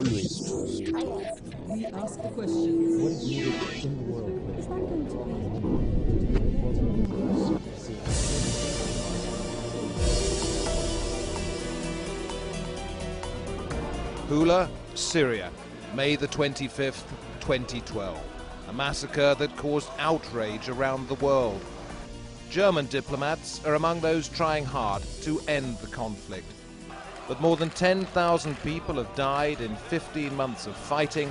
We ask the questions. What is needed in the world? Is that going to be? Hula, Syria, May the 25th, 2012. A massacre that caused outrage around the world. German diplomats are among those trying hard to end the conflict. But more than 10,000 people have died in 15 months of fighting,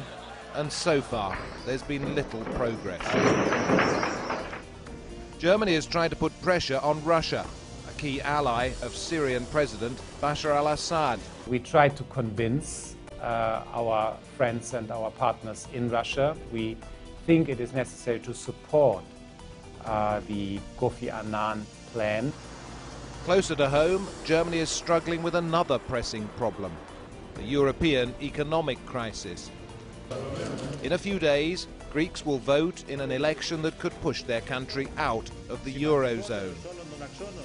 and so far there's been little progress. Germany is trying to put pressure on Russia, a key ally of Syrian President Bashar al-Assad. We try to convince our friends and our partners in Russia. We think it is necessary to support the Kofi Annan plan. Closer to home, Germany is struggling with another pressing problem, the European economic crisis. In a few days, Greeks will vote in an election that could push their country out of the Eurozone.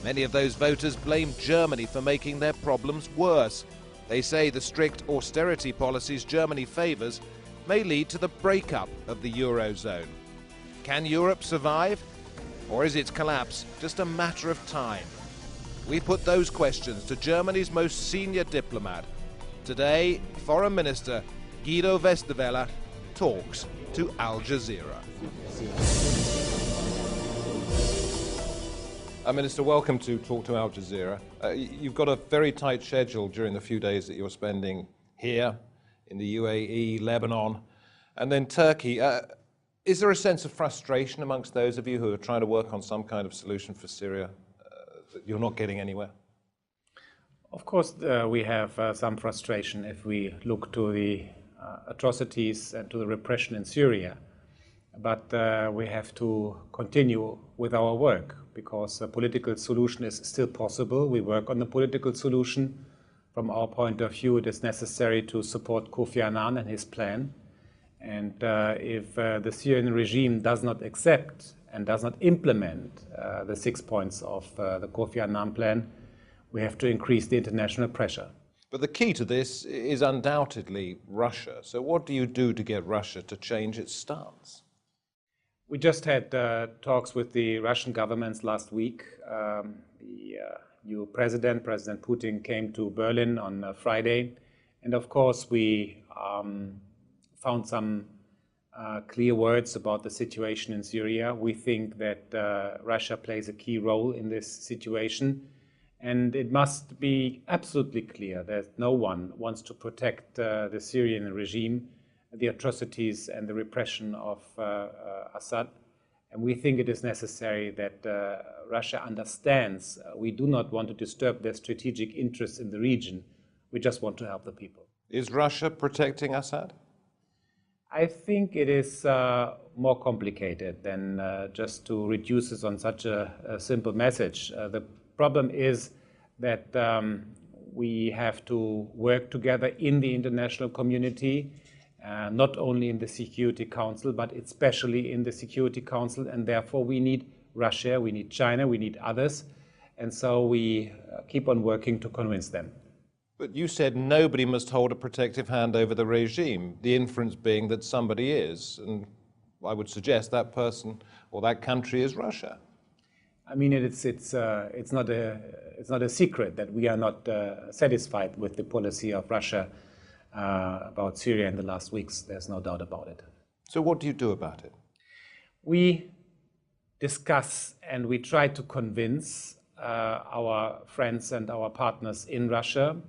Many of those voters blame Germany for making their problems worse. They say the strict austerity policies Germany favours may lead to the breakup of the Eurozone. Can Europe survive? Or is its collapse just a matter of time? We put those questions to Germany's most senior diplomat. Today, Foreign Minister Guido Westerwelle talks to Al Jazeera. Minister, welcome to Talk to Al Jazeera. You've got a very tight schedule during the few days that you're spending here, in the UAE, Lebanon, and then Turkey. Is there a sense of frustration amongst those of you who are trying to work on some kind of solution for Syria? That you're not getting anywhere? Of course, we have some frustration if we look to the atrocities and to the repression in Syria. But we have to continue with our work because a political solution is still possible. We work on the political solution. From our point of view, it is necessary to support Kofi Annan and his plan. And if the Syrian regime does not accept and does not implement the 6 points of the Kofi Annan plan, we have to increase the international pressure. But the key to this is undoubtedly Russia. So what do you do to get Russia to change its stance? We just had talks with the Russian governments last week. The new President Putin, came to Berlin on Friday. And of course, we found some clear words about the situation in Syria. We think that Russia plays a key role in this situation. And it must be absolutely clear that no one wants to protect the Syrian regime, the atrocities and the repression of Assad. And we think it is necessary that Russia understands we do not want to disturb their strategic interests in the region. We just want to help the people. Is Russia protecting Assad? I think it is more complicated than just to reduce this on such a simple message. The problem is that we have to work together in the international community, not only in the Security Council, but especially in the Security Council. And therefore, we need Russia, we need China, we need others. And so we keep on working to convince them. But you said nobody must hold a protective hand over the regime, the inference being that somebody is. And I would suggest that person or that country is Russia. I mean, it's not a secret that we are not satisfied with the policy of Russia about Syria in the last weeks. There's no doubt about it. So what do you do about it? We discuss and we try to convince our friends and our partners in Russia.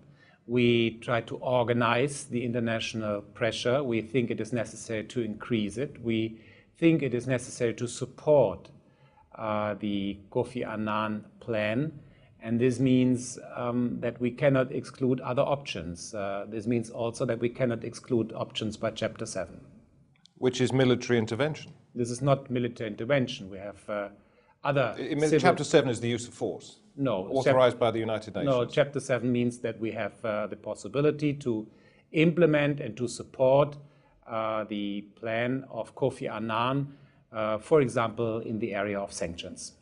We try to organize the international pressure. We think it is necessary to increase it. We think it is necessary to support the Kofi Annan plan. And this means that we cannot exclude other options. This means also that we cannot exclude options by Chapter 7. Which is military intervention. This is not military intervention. We have other... Chapter 7 is the use of force. No. Authorized by the United Nations. No, Chapter 7 means that we have the possibility to implement and to support the plan of Kofi Annan, for example, in the area of sanctions.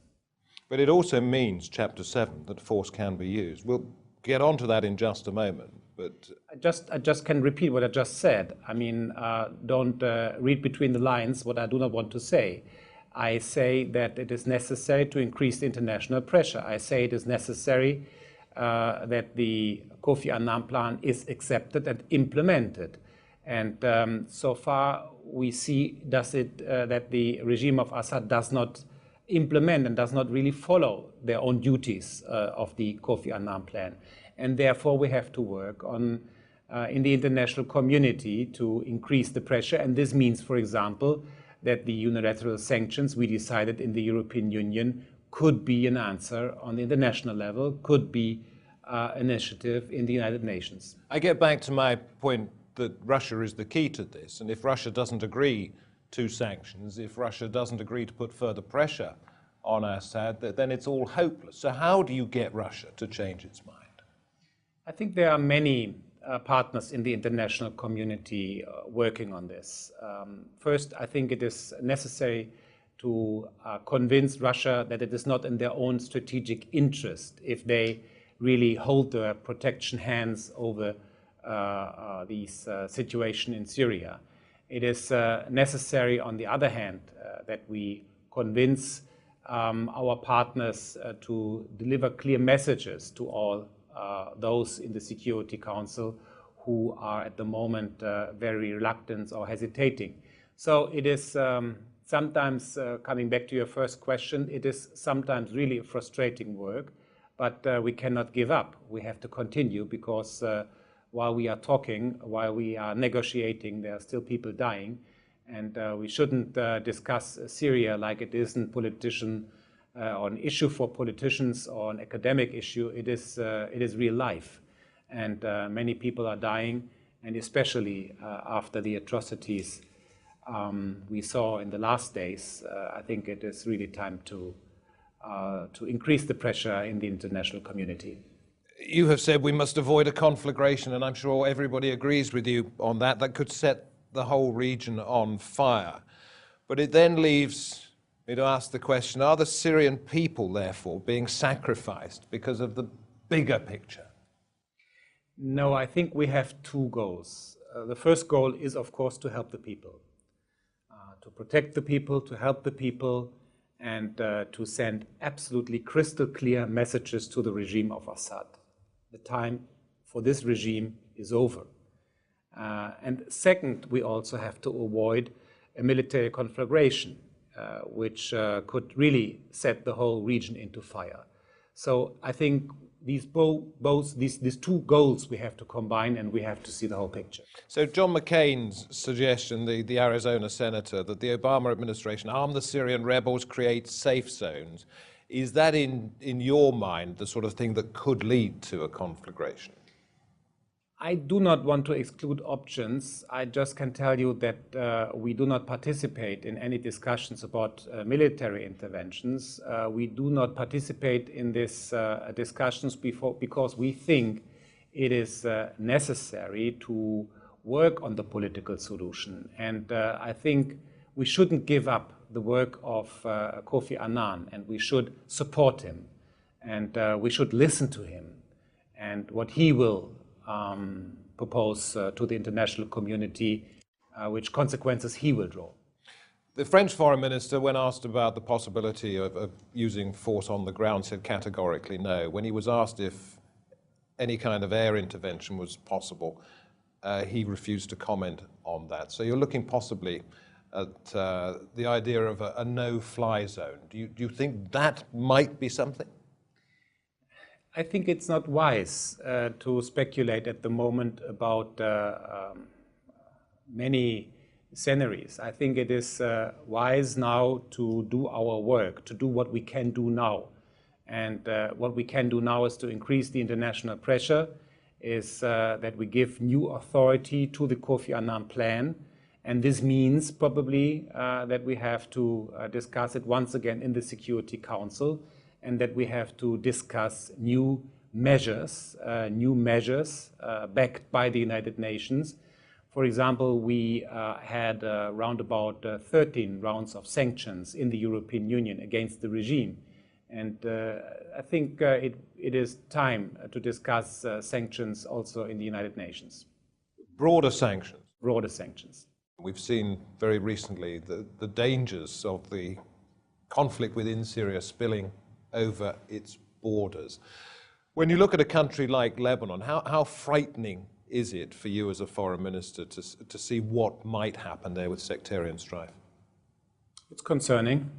But it also means, Chapter 7, that force can be used. We'll get onto that in just a moment. But I just can repeat what I just said. I mean, don't read between the lines what I do not want to say. I say that it is necessary to increase the international pressure. I say it is necessary that the Kofi Annan plan is accepted and implemented. And so far, we see that the regime of Assad does not implement and does not really follow their own duties of the Kofi Annan plan. And therefore, we have to work on in the international community to increase the pressure. And this means, for example, that the unilateral sanctions we decided in the European Union could be an answer on the international level, could be initiative in the United Nations. I get back to my point that Russia is the key to this, and if Russia doesn't agree to sanctions, if Russia doesn't agree to put further pressure on Assad, then it's all hopeless. So how do you get Russia to change its mind? I think there are many partners in the international community working on this. First, I think it is necessary to convince Russia that it is not in their own strategic interest if they really hold their protection hands over this situation in Syria. It is necessary, on the other hand, that we convince our partners to deliver clear messages to all those in the Security Council who are at the moment very reluctant or hesitating. So it is sometimes, coming back to your first question, it is sometimes really a frustrating work, but we cannot give up. We have to continue because while we are talking, while we are negotiating, there are still people dying. And we shouldn't discuss Syria like it isn't or an issue for politicians or an academic issue. It is real life. And many people are dying, and especially after the atrocities we saw in the last days, I think it is really time to increase the pressure in the international community. You have said we must avoid a conflagration, and I'm sure everybody agrees with you on that. That could set the whole region on fire. But it then leaves me to ask the question, are the Syrian people, therefore, being sacrificed because of the bigger picture? No, I think we have two goals. The first goal is, of course, to help the people, to protect the people, to help the people, and to send absolutely crystal clear messages to the regime of Assad. The time for this regime is over. And second, we also have to avoid a military conflagration, which could really set the whole region into fire. So I think these two goals we have to combine, and we have to see the whole picture. So John McCain's suggestion, the Arizona senator, that the Obama administration arm the Syrian rebels, create safe zones, is that in your mind the sort of thing that could lead to a conflagration? I do not want to exclude options. I just can tell you that we do not participate in any discussions about military interventions. We do not participate in these discussions because we think it is necessary to work on the political solution. And I think we shouldn't give up the work of Kofi Annan, and we should support him, and we should listen to him and what he will propose to the international community, which consequences he will draw. The French foreign minister, when asked about the possibility of using force on the ground, said categorically no. When he was asked if any kind of air intervention was possible, he refused to comment on that. So you're looking possibly at the idea of a no-fly zone. Do you think that might be something? I think it's not wise to speculate at the moment about many scenarios. I think it is wise now to do our work, to do what we can do now. And what we can do now is to increase the international pressure, is that we give new authority to the Kofi Annan plan. And this means probably that we have to discuss it once again in the Security Council, and that we have to discuss new measures backed by the United Nations. For example, we had around about 13 rounds of sanctions in the European Union against the regime. And I think it is time to discuss sanctions also in the United Nations. Broader sanctions. Broader sanctions. We've seen very recently the dangers of the conflict within Syria spilling over its borders. When you look at a country like Lebanon, how frightening is it for you as a foreign minister to see what might happen there with sectarian strife? It's concerning.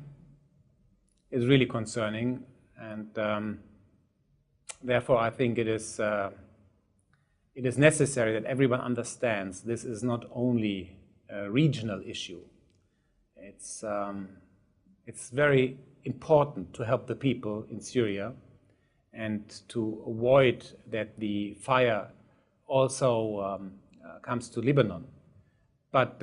It's really concerning, and therefore I think it is necessary that everyone understands this is not only a regional issue. It's very important to help the people in Syria and to avoid that the fire also comes to Lebanon. But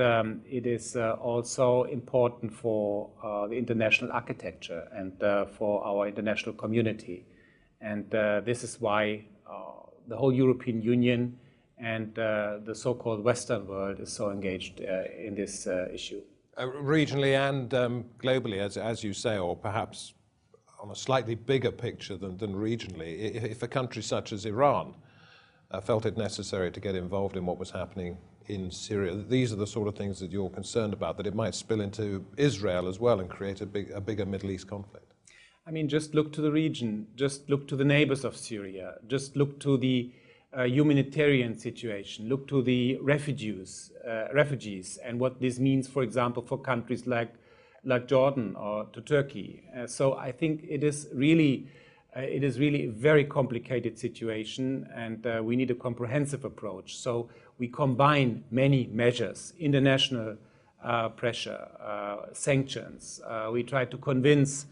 it is also important for the international architecture and for our international community. And this is why the whole European Union and the so-called Western world is so engaged in this issue. Regionally and globally, as you say, or perhaps on a slightly bigger picture than regionally, if a country such as Iran felt it necessary to get involved in what was happening in Syria, these are the sort of things that you're concerned about, that it might spill into Israel as well and create a bigger Middle East conflict. I mean, just look to the region, just look to the neighbors of Syria, just look to the humanitarian situation, look to the refugees, and what this means, for example, for countries like Jordan or to Turkey. So I think it is really a very complicated situation, and we need a comprehensive approach. So we combine many measures: international pressure, sanctions. We try to convince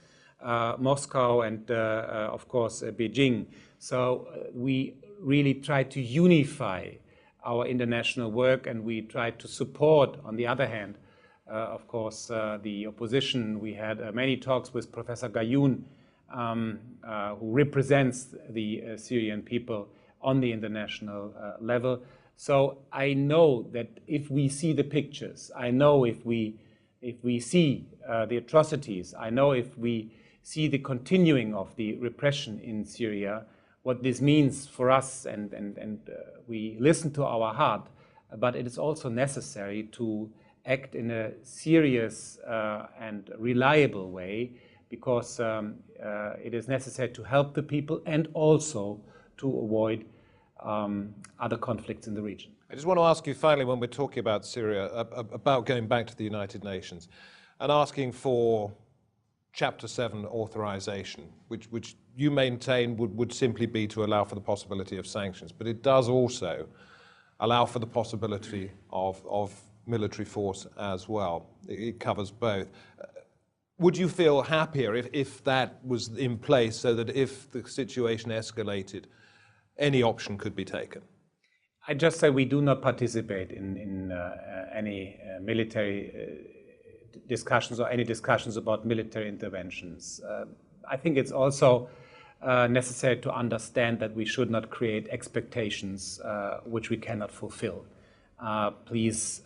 Moscow and, of course, Beijing. So we really try to unify our international work, and we try to support, on the other hand, of course, the opposition. We had many talks with Professor Gayoun, who represents the Syrian people on the international level. So I know that if we see the pictures, I know if we see the atrocities, I know if we see the continuing of the repression in Syria, what this means for us, and we listen to our heart, but it is also necessary to act in a serious and reliable way, because it is necessary to help the people and also to avoid other conflicts in the region. I just want to ask you finally, when we're talking about Syria, about going back to the United Nations and asking for Chapter 7 authorization, which you maintain would simply be to allow for the possibility of sanctions, but it does also allow for the possibility of military force as well. It covers both. Would you feel happier if that was in place, so that if the situation escalated, any option could be taken? I just say we do not participate in any military discussions or any discussions about military interventions. I think it's also necessary to understand that we should not create expectations which we cannot fulfill. Please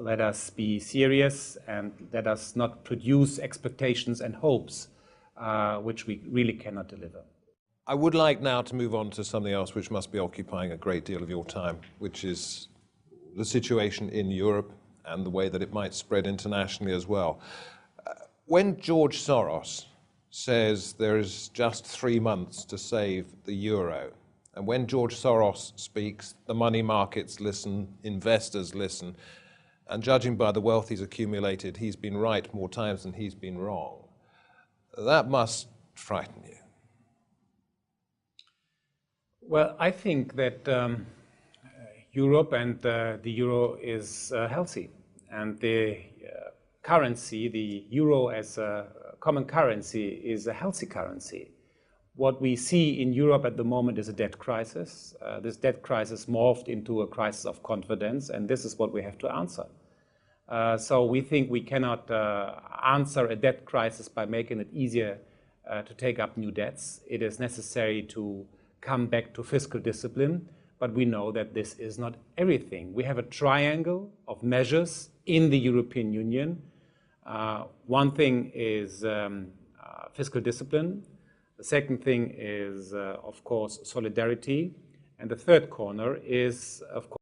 let us be serious and let us not produce expectations and hopes which we really cannot deliver. I would like now to move on to something else which must be occupying a great deal of your time, which is the situation in Europe and the way that it might spread internationally as well. When George Soros says there is just 3 months to save the euro, and when George Soros speaks, the money markets listen, investors listen, and judging by the wealth he's accumulated, he's been right more times than he's been wrong. That must frighten you. Well, I think that Europe and the euro is healthy, and the currency, the euro as a common currency, is a healthy currency. What we see in Europe at the moment is a debt crisis. This debt crisis morphed into a crisis of confidence, and this is what we have to answer. So we think we cannot answer a debt crisis by making it easier to take up new debts. It is necessary to come back to fiscal discipline, but we know that this is not everything. We have a triangle of measures in the European Union. One thing is fiscal discipline. The second thing is, of course, solidarity. And the third corner is, of course,